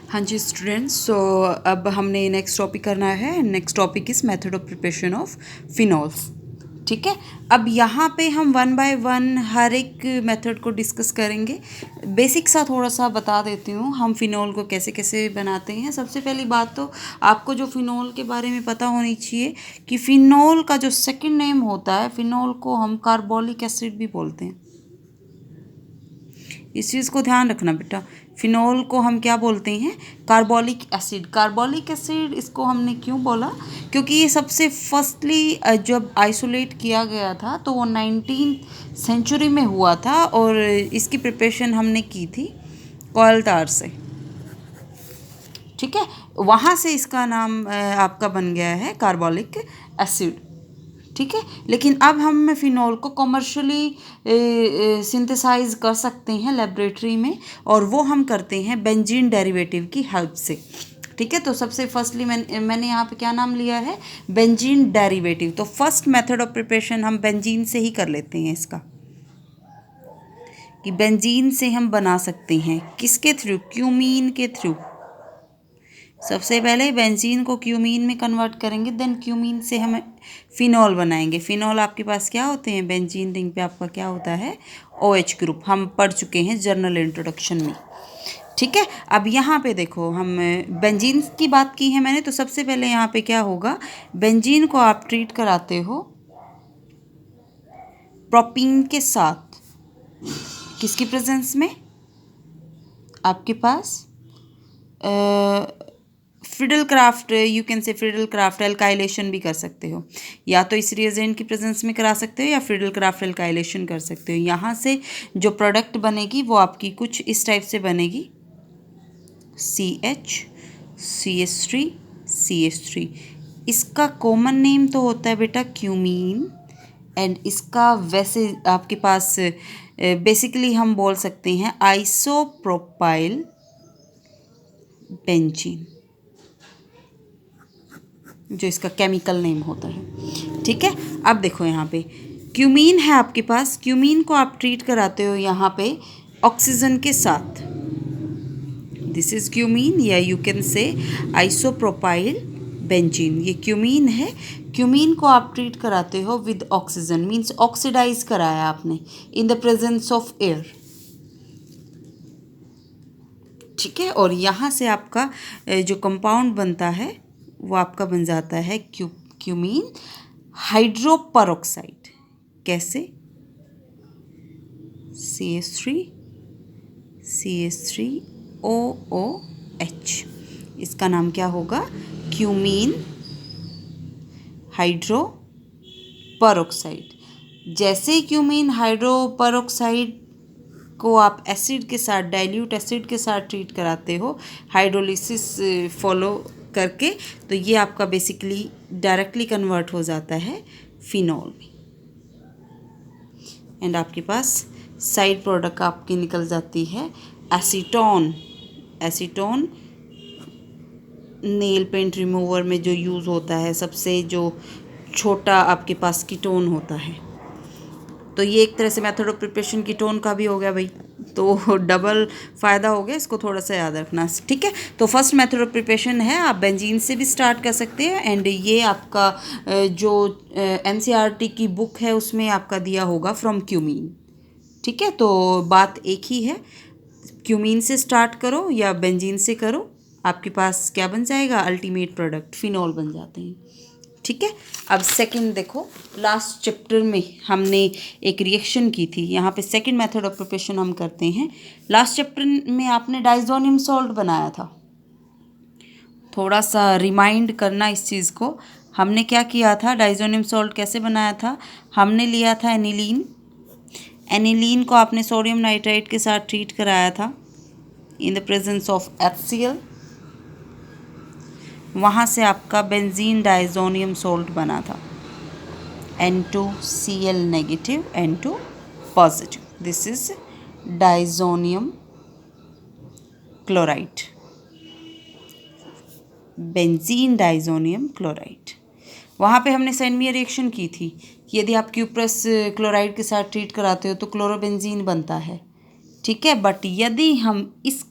हाँ जी स्टूडेंट्स, सो अब हमने नेक्स्ट टॉपिक करना है। Next topic is method of preparation of phenols. ठीक है, अब यहाँ पे हम वन बाय वन हर एक मेथड को डिस्कस करेंगे। बेसिक सा थोड़ा सा बता देती हूँ हम फिनॉल को कैसे कैसे बनाते हैं। सबसे पहली बात तो आपको जो फिनॉल के बारे में पता होनी चाहिए कि फिनॉल का जो सेकंड नेम होता है, फिनॉल को हम कार्बोलिक एसिड भी बोलते हैं। इस चीज़ को ध्यान रखना बेटा, फिनॉल को हम क्या बोलते हैं? Carbolic acid. कार्बोलिक एसिड इसको हमने क्यों बोला? क्योंकि ये सबसे फर्स्टली जब आइसोलेट किया गया था तो वो 19th सेंचुरी में हुआ था और इसकी प्रिपरेशन हमने की थी कोयल टार से। ठीक है, वहाँ से इसका नाम आपका बन गया है कार्बोलिक एसिड। ठीक है, लेकिन अब हम फिनॉल को कमर्शियली सिंथेसाइज कर सकते हैं लेबोरेटरी में, और वो हम करते हैं बेंजीन डेरिवेटिव की हेल्प से। ठीक है, तो सबसे फर्स्टली मैंने यहाँ पे क्या नाम लिया है? Benzene derivative. तो फर्स्ट मेथड ऑफ प्रिपरेशन हम बेंजीन से ही कर लेते हैं इसका, कि बेंजीन से हम बना सकते हैं किसके थ्रू? क्यूमीन के थ्रू। सबसे पहले बेंजीन को क्यूमीन में कन्वर्ट करेंगे, देन क्यूमीन से हम फिनॉल बनाएंगे। फिनॉल आपके पास क्या होते हैं? बेंजीन रिंग पे आपका क्या होता है? OH group. हम पढ़ चुके हैं जर्नल इंट्रोडक्शन में। ठीक है, अब यहाँ पे देखो, हम बेंजीन की बात की है मैंने, तो सबसे पहले यहाँ पे क्या होगा? बेंजीन को आप ट्रीट कराते हो प्रोपीन के साथ। किसकी प्रेजेंस में? आपके पास Friedel Crafts, you can say Friedel Crafts alkylation भी कर सकते हो, या तो इस रिएजेंट की प्रेजेंस में करा सकते हो या फ्रिडल क्राफ्ट एल्काइलेशन कर सकते हो। यहाँ से जो प्रोडक्ट बनेगी वो आपकी कुछ इस टाइप से बनेगी, CH CH3 CH3। इसका कॉमन नेम तो होता है बेटा क्यूमीन, एंड इसका वैसे आपके पास बेसिकली हम बोल सकते हैं आइसोप्रोपाइल बेंजीन, जो इसका केमिकल नेम होता है। ठीक है, अब देखो यहाँ पे क्यूमीन है आपके पास। क्यूमीन को आप ट्रीट कराते हो यहाँ पे ऑक्सीजन के साथ। दिस इज क्यूमीन, या यू कैन से आइसोप्रोपाइल बेंजीन। ये क्यूमीन है। क्यूमीन को आप ट्रीट कराते हो विद ऑक्सीजन, मीन्स ऑक्सीडाइज कराया आपने in the presence of air. ठीक है, और यहाँ से आपका जो कंपाउंड बनता है वो आपका बन जाता है क्यूमीन हाइड्रोपरऑक्साइड। कैसे? CH3OOH। इसका नाम क्या होगा? Cumene hydroperoxide. जैसे क्यूमीन हाइड्रोपरऑक्साइड को आप एसिड के साथ, डाइल्यूट एसिड के साथ ट्रीट कराते हो हाइड्रोलिसिस फॉलो करके, तो ये आपका बेसिकली डायरेक्टली कन्वर्ट हो जाता है फिनॉल में, एंड आपके पास साइड प्रोडक्ट आपकी निकल जाती है acetone. Acetone nail paint remover में जो यूज़ होता है, सबसे जो छोटा आपके पास कीटोन होता है। तो ये एक तरह से मेथड ऑफ प्रिपरेशन कीटोन का भी हो गया भाई, तो डबल फ़ायदा हो गया, इसको थोड़ा सा याद रखना। ठीक है, तो फर्स्ट मेथड ऑफ प्रिपरेशन है, आप बेंजीन से भी स्टार्ट कर सकते हैं, एंड ये आपका जो NCERT की बुक है उसमें आपका दिया होगा फ्रॉम क्यूमीन। ठीक है, तो बात एक ही है, क्यूमीन से स्टार्ट करो या बेंजीन से करो, आपके पास क्या बन जाएगा? अल्टीमेट प्रोडक्ट फिनॉल बन जाते हैं। ठीक है, अब सेकंड देखो, लास्ट चैप्टर में हमने एक रिएक्शन की थी, यहाँ पे सेकंड मेथड ऑफ प्रिपरेशन हम करते हैं। लास्ट चैप्टर में आपने डाइजोनियम सॉल्ट बनाया था, थोड़ा सा रिमाइंड करना इस चीज़ को। हमने क्या किया था? डाइजोनियम सॉल्ट कैसे बनाया था? हमने लिया था एनिलीन। एनिलीन को आपने सोडियम नाइट्राइट के साथ ट्रीट कराया था in the presence of HCl। वहाँ से आपका बेंजीन डाइजोनियम सॉल्ट बना था, N2Cl negative N2 positive. This is diazonium chloride, benzene diazonium chloride. वहाँ पे हमने सेंडमियर रिएक्शन की थी कि यदि आप क्यूप्रस क्लोराइड के साथ ट्रीट कराते हो तो क्लोरोबेंजीन बनता है। ठीक है, बट यदि हम इस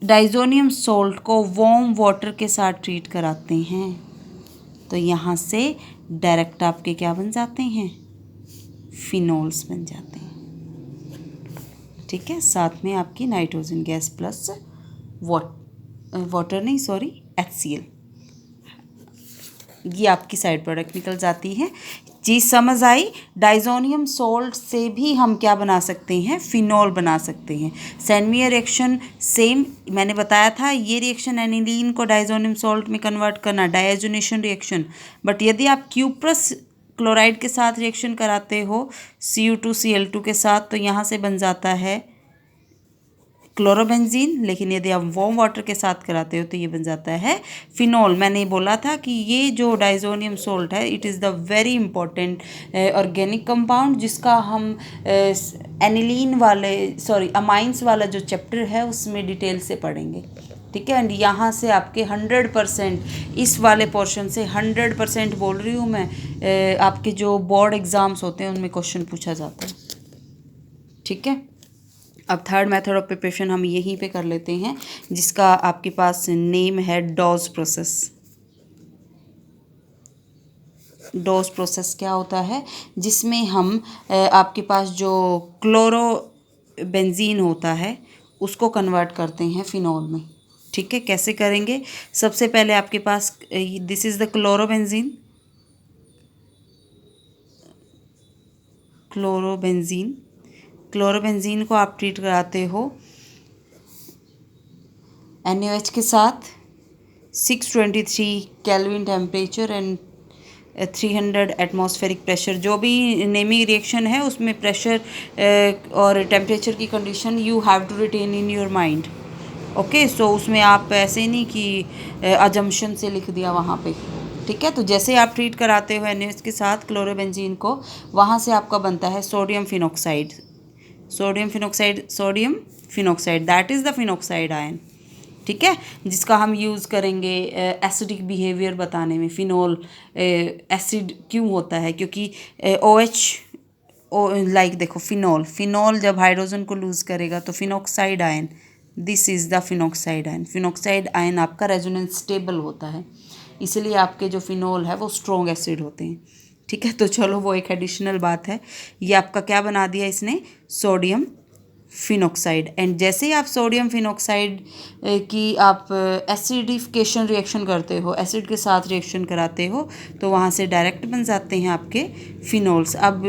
डाइज़ोनियम सॉल्ट को वार्म वाटर के साथ ट्रीट कराते हैं तो यहाँ से डायरेक्ट आपके क्या बन जाते हैं, फिनोल्स बन जाते हैं। ठीक है, साथ में आपकी नाइट्रोजन गैस प्लस वाटर नहीं सॉरी HCl, ये आपकी साइड प्रोडक्ट निकल जाती है। चीज़ समझ आई। डाइज़ोनियम सॉल्ट से भी हम क्या बना सकते हैं, फिनॉल बना सकते हैं। सेंडमियर रिएक्शन सेम मैंने बताया था, ये रिएक्शन एनिलीन को डाइज़ोनियम सॉल्ट में कन्वर्ट करना, डायजोनेशन रिएक्शन। बट यदि आप क्यूप्रस क्लोराइड के साथ रिएक्शन कराते हो Cu2Cl2 के साथ, तो यहाँ से बन जाता है क्लोरोबेंजीन। लेकिन यदि आप वार्म वाटर के साथ कराते हो तो ये बन जाता है फिनॉल। मैंने बोला था कि ये जो डाइज़ोनियम सॉल्ट है it is the very important organic compound, जिसका हम एनिलीन वाले अमाइंस वाला जो चैप्टर है उसमें डिटेल से पढ़ेंगे। ठीक है, एंड यहाँ से आपके 100% इस वाले पोर्शन से 100% बोल रही हूँ मैं, आपके जो बोर्ड एग्ज़ाम्स होते हैं उनमें क्वेश्चन पूछा जाता है। ठीक है, अब थर्ड मेथड ऑफ प्रिपरेशन हम यहीं पे कर लेते हैं, जिसका आपके पास नेम है डॉज प्रोसेस। डॉज प्रोसेस क्या होता है, जिसमें हम आपके पास जो क्लोरोबेंजीन होता है उसको कन्वर्ट करते हैं फिनॉल में। ठीक है, कैसे करेंगे, सबसे पहले आपके पास this is the chlorobenzene, chlorobenzene को आप ट्रीट कराते हो NaOH के साथ 623 Kelvin temperature and 300 atmospheric pressure. जो भी नेमिंग रिएक्शन है उसमें प्रेशर और टेम्परेचर की condition you have to retain in your mind. Okay, so उसमें आप ऐसे नहीं कि अजम्पशन से लिख दिया वहाँ पे। ठीक है, तो जैसे आप ट्रीट कराते हो NaOH के साथ क्लोरोबेंजीन को, वहाँ से आपका बनता है sodium phenoxide, that is the phenoxide ion. ठीक है, जिसका हम यूज़ करेंगे एसिडिक बिहेवियर बताने में। फिनॉल एसिड क्यों होता है, क्योंकि OH लाइक देखो फिनॉल जब हाइड्रोजन को लूज़ करेगा तो phenoxide ion, this is the phenoxide ion. Phenoxide ion आपका रेजोनेंस स्टेबल होता है, इसलिए आपके जो फिनॉल है वो स्ट्रॉन्ग एसिड होते हैं। ठीक है, तो चलो वो एक एडिशनल बात है। ये आपका क्या बना दिया इसने, सोडियम फिनॉक्साइड। एंड जैसे ही आप सोडियम फिनॉक्साइड की आप एसिडिफिकेशन रिएक्शन करते हो, एसिड के साथ रिएक्शन कराते हो, तो वहाँ से डायरेक्ट बन जाते हैं आपके फिनॉल्स। अब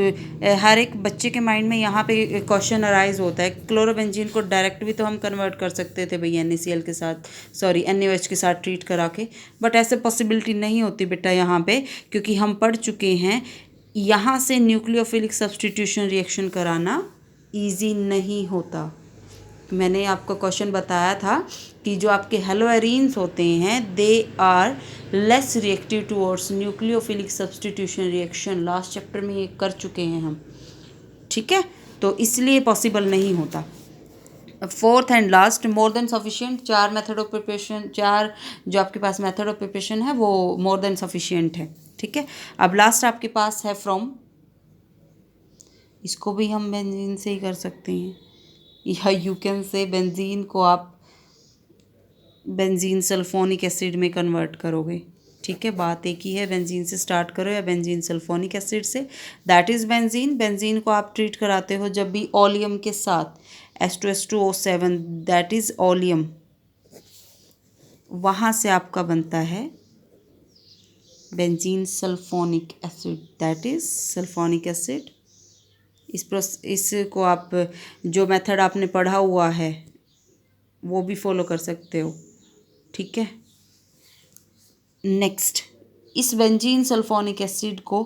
हर एक बच्चे के माइंड में यहाँ पे क्वेश्चन अराइज होता है, क्लोरोबेंजीन को डायरेक्ट भी तो हम कन्वर्ट कर सकते थे भैया NaCl के साथ NaOH के साथ ट्रीट करा के, बट ऐसे पॉसिबिलिटी नहीं होती बेटा यहाँ पे, क्योंकि हम पढ़ चुके हैं यहाँ से न्यूक्लियोफिलिक सब्सटीट्यूशन रिएक्शन कराना ईजी नहीं होता। मैंने आपको क्वेश्चन बताया था कि जो आपके हेलोएरीन्स होते हैं they are less reactive towards nucleophilic substitution reaction, last chapter में ये कर चुके हैं हम। ठीक है, तो इसलिए पॉसिबल नहीं होता। Fourth and last, more than sufficient. चार मेथड ऑफ प्रिपरेशन, चार जो आपके पास मेथड ऑफ प्रिपरेशन है वो मोर देन सफिशिएंट है। ठीक है, अब लास्ट आपके पास है फ्रॉम, इसको भी हम बेंजीन से ही कर सकते हैं, या यू कैन से बेंजीन को आप बेंजीन सल्फोनिक एसिड में कन्वर्ट करोगे। ठीक है, बात एक ही है, बेंजीन से स्टार्ट करो या बेंजीन सल्फोनिक एसिड से, दैट इज़ बेंजीन। बेंजीन को आप ट्रीट कराते हो जब भी ओलियम के साथ H2SO7, दैट इज़ ओलियम, वहाँ से आपका बनता है benzene sulphonic acid, that is sulphonic acid. इसको आप जो मेथड आपने पढ़ा हुआ है वो भी फॉलो कर सकते हो। ठीक है, नेक्स्ट, इस बेंजीन सल्फोनिक एसिड को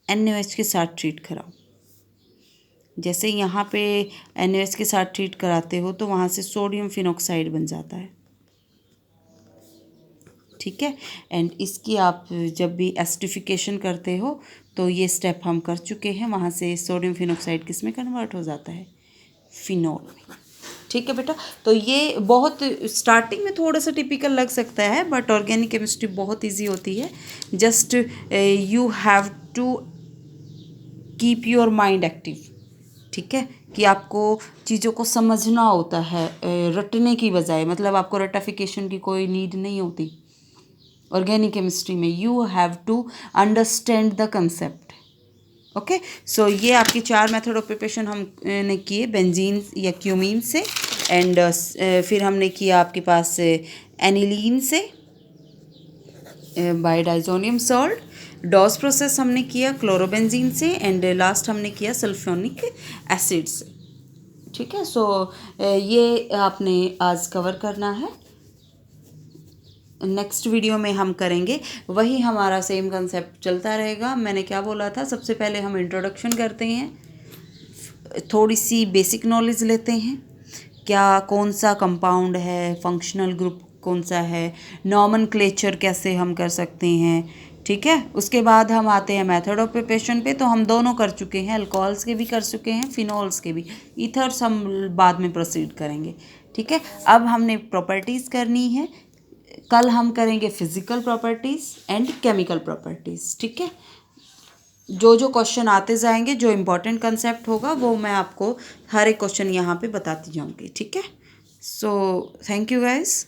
NaOH के साथ ट्रीट कराओ। जैसे यहाँ पे NaOH के साथ ट्रीट कराते हो तो वहाँ से सोडियम फिनॉक्साइड बन जाता है। ठीक है, एंड इसकी आप जब भी एसिडिफिकेशन करते हो तो ये स्टेप हम कर चुके हैं, वहाँ से सोडियम फिनॉक्साइड किस में कन्वर्ट हो जाता है, फिनॉल में। ठीक है बेटा, तो ये बहुत स्टार्टिंग में थोड़ा सा टिपिकल लग सकता है, बट ऑर्गेनिक केमिस्ट्री बहुत इजी होती है। Just you have to keep your mind active. ठीक है, कि आपको चीज़ों को समझना होता है रटने की बजाय, मतलब आपको रटाफिकेशन की कोई नीड नहीं होती ऑर्गेनिक केमिस्ट्री में। You have to understand the concept. Okay, so ये आपकी 4 मेथड ऑफ प्रिपरेशन हमने किए बेंजीन या क्यूमीन से, एंड फिर हमने किया आपके पास एनिलीन से बाय डाइजोनियम सॉल्ट, डॉस प्रोसेस हमने किया क्लोरोबेंजीन से, एंड लास्ट हमने किया सल्फ्योनिक एसिड से। ठीक है, सो ये आपने आज कवर करना है। नेक्स्ट वीडियो में हम करेंगे वही, हमारा सेम कंसेप्ट चलता रहेगा। मैंने क्या बोला था, सबसे पहले हम इंट्रोडक्शन करते हैं, थोड़ी सी बेसिक नॉलेज लेते हैं, क्या कौन सा कंपाउंड है, फंक्शनल ग्रुप कौन सा है, नॉमेनक्लेचर कैसे हम कर सकते हैं। ठीक है, उसके बाद हम आते हैं मेथड ऑफ प्रिपरेशन पे। तो हम दोनों कर चुके हैं, अल्कोहल्स के भी कर चुके हैं, फिनॉल्स के भी, ईथर्स हम बाद में प्रोसीड करेंगे। ठीक है, अब हमने प्रॉपर्टीज़ करनी है, कल हम करेंगे physical properties and chemical properties. ठीक है, जो जो क्वेश्चन आते जाएंगे, जो इम्पोर्टेंट कंसेप्ट होगा वो मैं आपको हर एक क्वेश्चन यहाँ पे बताती जाऊँगी। ठीक है, सो थैंक यू गाइस।